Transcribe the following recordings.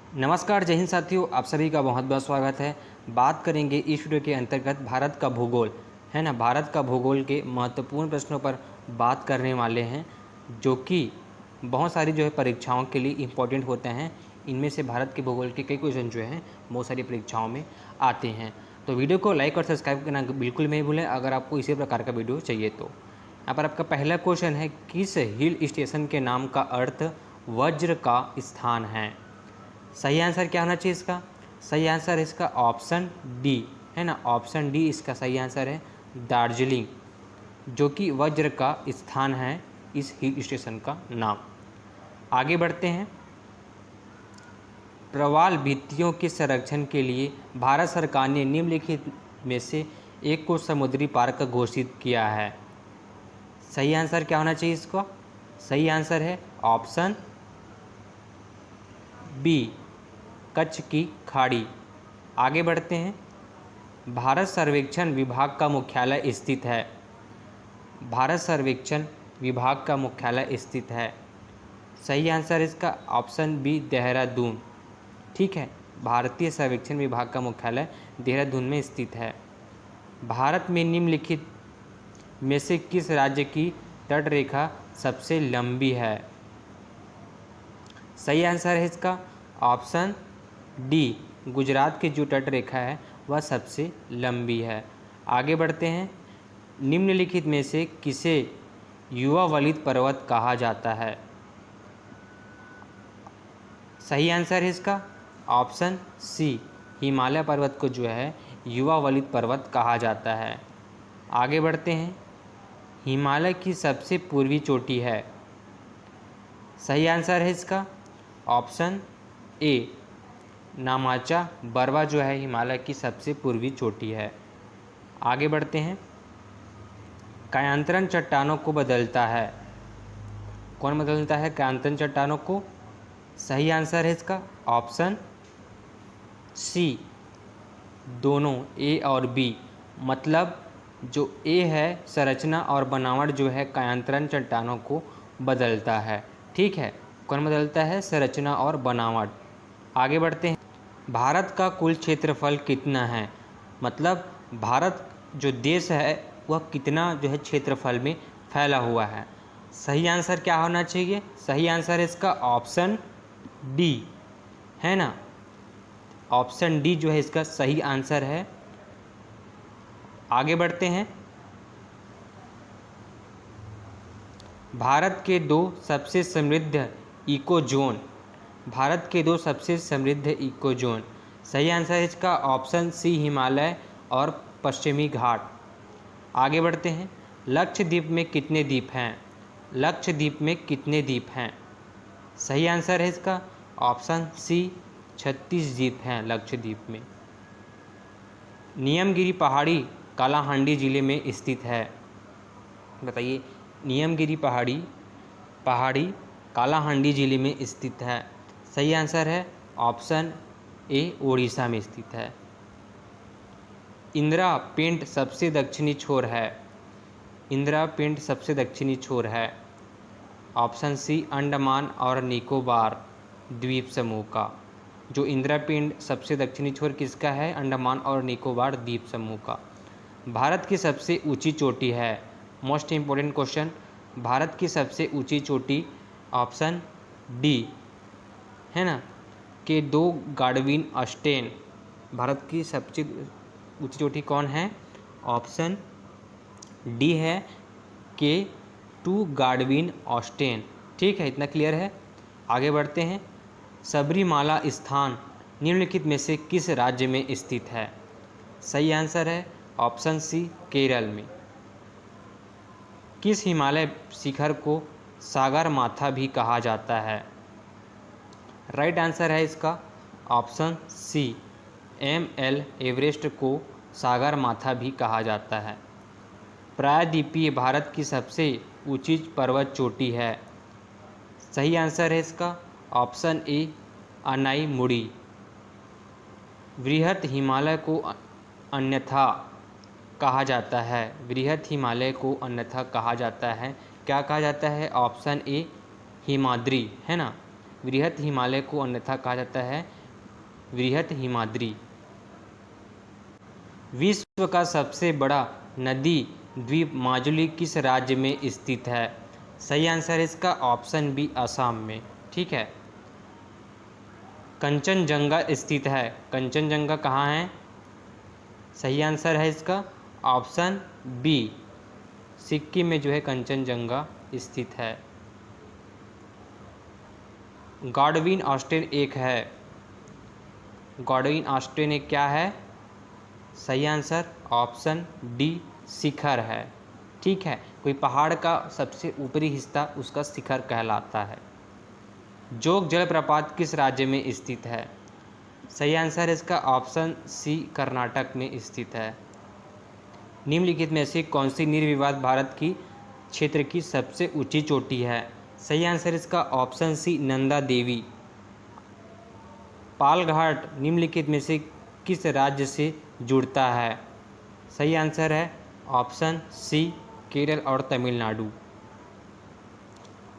नमस्कार, जय हिंद साथियों, आप सभी का बहुत बहुत स्वागत है। बात करेंगे इस वीडियो के अंतर्गत भारत का भूगोल, है ना। भारत का भूगोल के महत्वपूर्ण प्रश्नों पर बात करने वाले हैं, जो कि बहुत सारी जो है परीक्षाओं के लिए इम्पोर्टेंट होते हैं। इनमें से भारत के भूगोल के कई क्वेश्चन जो हैं बहुत सारी परीक्षाओं में आते हैं। तो वीडियो को लाइक और सब्सक्राइब करना बिल्कुल नहीं भूलें अगर आपको इसी प्रकार का वीडियो चाहिए तो। यहाँ पर आपका पहला क्वेश्चन है, किस हिल स्टेशन के नाम का अर्थ वज्र का स्थान है। सही आंसर क्या होना चाहिए इसका? सही आंसर इसका ऑप्शन डी, है ना। ऑप्शन डी इसका सही आंसर है, दार्जिलिंग, जो कि वज्र का स्थान है इस हिल स्टेशन का नाम। आगे बढ़ते हैं। प्रवाल भित्तियों के संरक्षण के लिए भारत सरकार ने निम्नलिखित में से एक को समुद्री पार्क घोषित किया है। सही आंसर क्या होना चाहिए इसका? सही आंसर है ऑप्शन बी, कच्छ की खाड़ी। आगे बढ़ते हैं। भारत सर्वेक्षण विभाग का मुख्यालय स्थित है। भारत सर्वेक्षण विभाग का मुख्यालय स्थित है। सही आंसर इसका ऑप्शन बी, देहरादून। ठीक है, भारतीय सर्वेक्षण विभाग का मुख्यालय देहरादून में स्थित है। भारत में निम्नलिखित में से किस राज्य की तटरेखा सबसे लंबी है। सही आंसर है इसका ऑप्शन डी, गुजरात की जो तटरेखा है वह सबसे लंबी है। आगे बढ़ते हैं। निम्नलिखित में से किसे युवा वलित पर्वत कहा जाता है। सही आंसर है इसका ऑप्शन सी, हिमालय पर्वत को जो है युवा वलित पर्वत कहा जाता है। आगे बढ़ते हैं। हिमालय की सबसे पूर्वी चोटी है। सही आंसर है इसका ऑप्शन ए, नामाचा बरवा जो है हिमालय की सबसे पूर्वी चोटी है। आगे बढ़ते हैं। कायांतरण चट्टानों को बदलता है। कौन बदलता है कायांतरण चट्टानों को? सही आंसर है इसका ऑप्शन सी, दोनों ए और बी। मतलब जो ए है संरचना और बनावट जो है कायांतरण चट्टानों को बदलता है। ठीक है, कौन बदलता है? संरचना और बनावट। आगे बढ़ते हैं। भारत का कुल क्षेत्रफल कितना है? मतलब भारत जो देश है वह कितना जो है क्षेत्रफल में फैला हुआ है। सही आंसर क्या होना चाहिए? सही आंसर है इसका ऑप्शन डी, है ना। ऑप्शन डी जो है इसका सही आंसर है। आगे बढ़ते हैं। भारत के दो सबसे समृद्ध इको जोन। भारत के दो सबसे समृद्ध इको जोन। सही आंसर है इसका ऑप्शन सी, हिमालय और पश्चिमी घाट। आगे बढ़ते हैं। लक्षद्वीप में कितने द्वीप हैं? लक्षद्वीप में कितने द्वीप हैं? सही आंसर है इसका ऑप्शन सी, 36 द्वीप हैं लक्षद्वीप में। नियमगिरी पहाड़ी कालाहांडी जिले में स्थित है। बताइए, नियमगिरी पहाड़ी कालाहांडी जिले में स्थित है। सही आंसर है ऑप्शन ए, ओडिशा में स्थित है। इंदिरा पिंड सबसे दक्षिणी छोर है। इंदिरा पिंड सबसे दक्षिणी छोर है। ऑप्शन सी, अंडमान और निकोबार द्वीप समूह का। जो इंदिरा पिंड सबसे दक्षिणी छोर किसका है? अंडमान और निकोबार द्वीप समूह का। भारत की सबसे ऊंची चोटी है। मोस्ट इम्पोर्टेंट क्वेश्चन, भारत की सबसे ऊंची चोटी ऑप्शन डी, है ना, के दो गार्डविन अस्टेन। भारत की सबसे ऊंची चोटी कौन है? ऑप्शन डी है के टू गार्डविन ऑस्टेन। ठीक है, इतना क्लियर है। आगे बढ़ते हैं। सबरीमाला स्थान निम्नलिखित में से किस राज्य में स्थित है? सही आंसर है ऑप्शन सी, केरल में। किस हिमालय शिखर को सागर माथा भी कहा जाता है? राइट आंसर है इसका ऑप्शन सी, एमएल एवरेस्ट को सागर माथा भी कहा जाता है। प्रायद्वीपीय भारत की सबसे ऊंची पर्वत चोटी है। सही आंसर है इसका ऑप्शन ए, अनाई मुड़ी। वृहत हिमालय को अन्यथा कहा जाता है। वृहत हिमालय को अन्यथा कहा जाता है, क्या कहा जाता है? ऑप्शन ए, हिमाद्री, है ना। वृहत हिमालय को अन्यथा कहा जाता है वृहत हिमाद्री। विश्व का सबसे बड़ा नदी द्वीप माजुली किस राज्य में स्थित है? सही आंसर है इसका ऑप्शन बी असम में। ठीक है। कंचनजंगा स्थित है। कंचनजंगा कहाँ है? सही आंसर है इसका ऑप्शन बी सिक्किम में जो है कंचनजंगा स्थित है। गॉडविन ऑस्टेन एक है। गॉडविन ऑस्टेन एक क्या है? सही आंसर ऑप्शन डी शिखर है। ठीक है। कोई पहाड़ का सबसे ऊपरी हिस्सा उसका शिखर कहलाता है। जोग जलप्रपात किस राज्य में स्थित है? सही आंसर है इसका ऑप्शन सी कर्नाटक में स्थित है। निम्नलिखित में से कौन सी निर्विवाद भारत की क्षेत्र की सबसे ऊंची चोटी है? सही आंसर इसका ऑप्शन सी नंदा देवी। पालघाट निम्नलिखित में से किस राज्य से जुड़ता है? सही आंसर है ऑप्शन सी केरल और तमिलनाडु।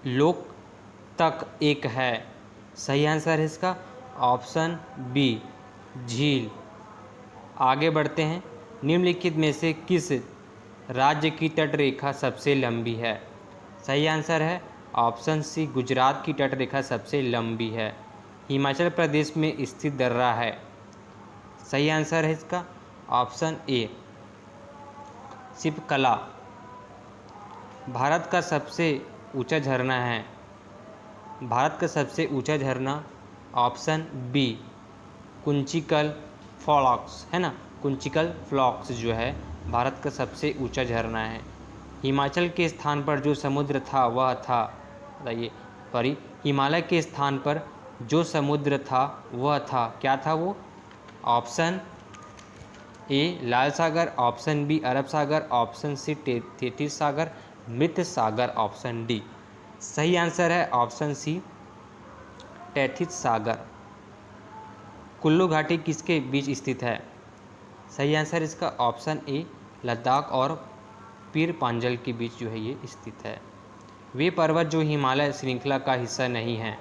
लोकतक एक है। सही आंसर है इसका ऑप्शन बी झील। आगे बढ़ते हैं। निम्नलिखित में से किस राज्य की तटरेखा सबसे लंबी है? सही आंसर है ऑप्शन सी गुजरात की तटरेखा सबसे लंबी है। हिमाचल प्रदेश में स्थित दर्रा है। सही आंसर है इसका ऑप्शन ए शिवकला। भारत का सबसे ऊंचा झरना है। भारत का सबसे ऊंचा झरना ऑप्शन बी कुंचिकल फ्लॉक्स है ना। कुंचिकल फ्लॉक्स जो है भारत का सबसे ऊंचा झरना है। हिमाचल के स्थान पर जो समुद्र था वह था, बताइए, सॉरी, हिमालय के स्थान पर जो समुद्र था वह था, क्या था वो? ऑप्शन ए लाल सागर, ऑप्शन बी अरब सागर, ऑप्शन सी तैतीस सागर, मृत सागर, ऑप्शन डी। सही आंसर है ऑप्शन सी तैतीस सागर। कुल्लू घाटी किसके बीच स्थित है? सही आंसर इसका ऑप्शन ए लद्दाख और पीर पांजल के बीच जो है ये स्थित है। वे पर्वत जो हिमालय श्रृंखला का हिस्सा नहीं है।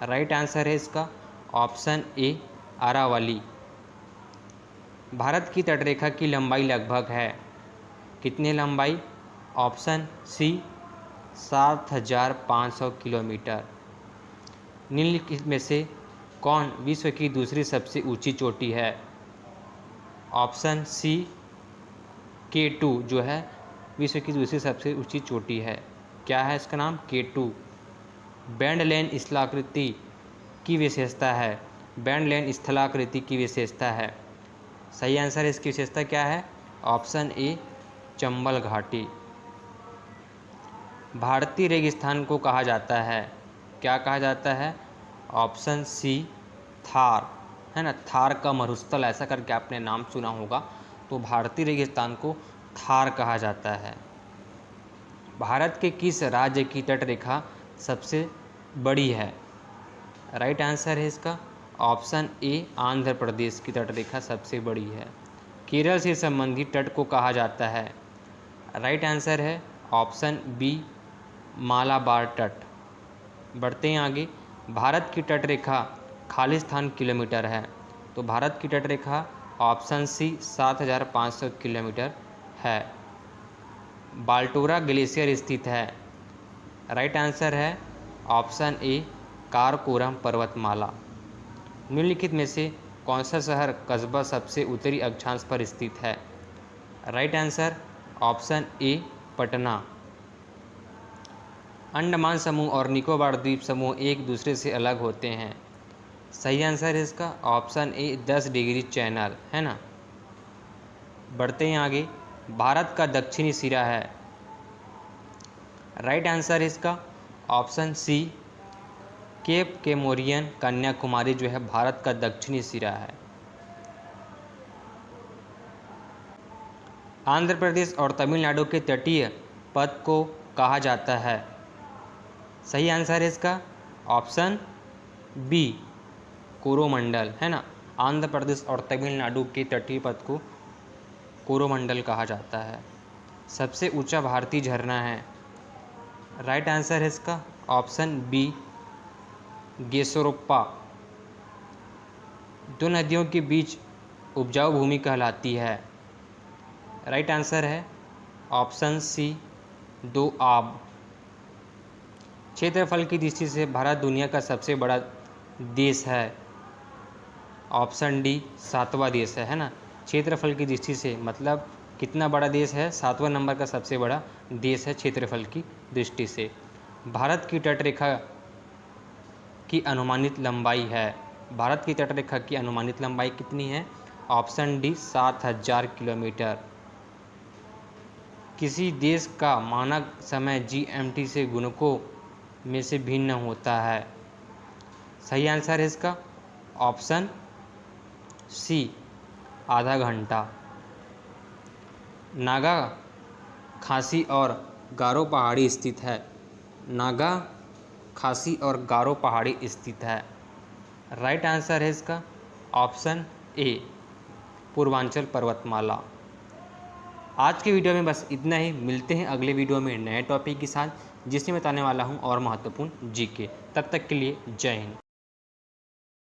राइट आंसर है इसका ऑप्शन ए अरावली। भारत की तटरेखा की लंबाई लगभग है, कितनी लंबाई? Option C 7,500 kilometre. निम्नलिखित में से कौन विश्व की दूसरी सबसे ऊंची चोटी है? ऑप्शन सी K2 जो है विश्व की दूसरी सबसे ऊंची चोटी है। क्या है इसका नाम? K2। बैंडलैंड स्थलाकृति की विशेषता है। बैंडलैंड स्थलाकृति की विशेषता है। सही आंसर है इसकी विशेषता क्या है? ऑप्शन ए चंबल घाटी। भारतीय रेगिस्तान को कहा जाता है, क्या कहा जाता है? ऑप्शन सी थार है ना। थार का मरुस्थल ऐसा करके आपने नाम सुना होगा। तो भारतीय रेगिस्तान को थार कहा जाता है। भारत के किस राज्य की तटरेखा सबसे बड़ी है? राइट आंसर है इसका ऑप्शन ए आंध्र प्रदेश की तटरेखा सबसे बड़ी है। केरल से संबंधित तट को कहा जाता है। राइट आंसर है ऑप्शन बी मालाबार तट। बढ़ते हैं आगे। भारत की तटरेखा खालिस्तान किलोमीटर है। तो भारत की तटरेखा ऑप्शन सी 7,500 किलोमीटर है। बाल्टोरा ग्लेशियर स्थित है। राइट आंसर है ऑप्शन ए कारकोरम पर्वतमाला। निम्नलिखित में से कौन सा शहर कस्बा सबसे उत्तरी अक्षांश पर स्थित है? Right answer option A Patna. Andaman समूह और निकोबार द्वीप समूह एक दूसरे से अलग होते हैं। सही आंसर है इसका ऑप्शन ए 10 डिग्री चैनल है ना। बढ़ते हैं आगे। भारत का दक्षिणी सिरा है। राइट आंसर है इसका ऑप्शन सी केप केमोरियन कन्याकुमारी जो है भारत का दक्षिणी सिरा है। आंध्र प्रदेश और तमिलनाडु के तटीय पथ को कहा जाता है। सही आंसर है इसका ऑप्शन बी कोरोमंडल है ना। आंध्र प्रदेश और तमिलनाडु के तटीय पथ को कोरोमंडल कहा जाता है। सबसे ऊंचा भारतीय झरना है। राइट आंसर है इसका ऑप्शन बी गेसोरोप्पा। दो नदियों के बीच उपजाऊ भूमि कहलाती है? राइट आंसर है ऑप्शन सी, दोआब। क्षेत्रफल की दृष्टि से भारत दुनिया का सबसे बड़ा देश है? ऑप्शन डी, 7वां देश है ना। क्षेत्रफल की दृष्टि से मतलब कितना बड़ा देश है? 7वां नंबर का सबसे बड़ा देश है क्षेत्रफल की दृष्टि से। भारत की तटरेखा की अनुमानित लंबाई है? भारत की तटरेखा की अनुमानित लंबाई कितनी है? Option D, 7000 kilometre. किसी देश का मानक समय GMT से गुणकों में से भिन्न होता है? सही आंसर है इसका ऑप्शन सी, आधा घंटा। नागा, खासी और गारो पहाड़ी स्थित है? नागा, खासी और गारो पहाड़ी स्थित है। राइट आंसर है इसका ऑप्शन ए, पूर्वांचल पर्वतमाला। आज के वीडियो में बस इतना ही। मिलते हैं अगले वीडियो में नए टॉपिक के साथ, जिसमें बताने वाला हूं और महत्वपूर्ण जीके। तब तक के लिए जय हिंद।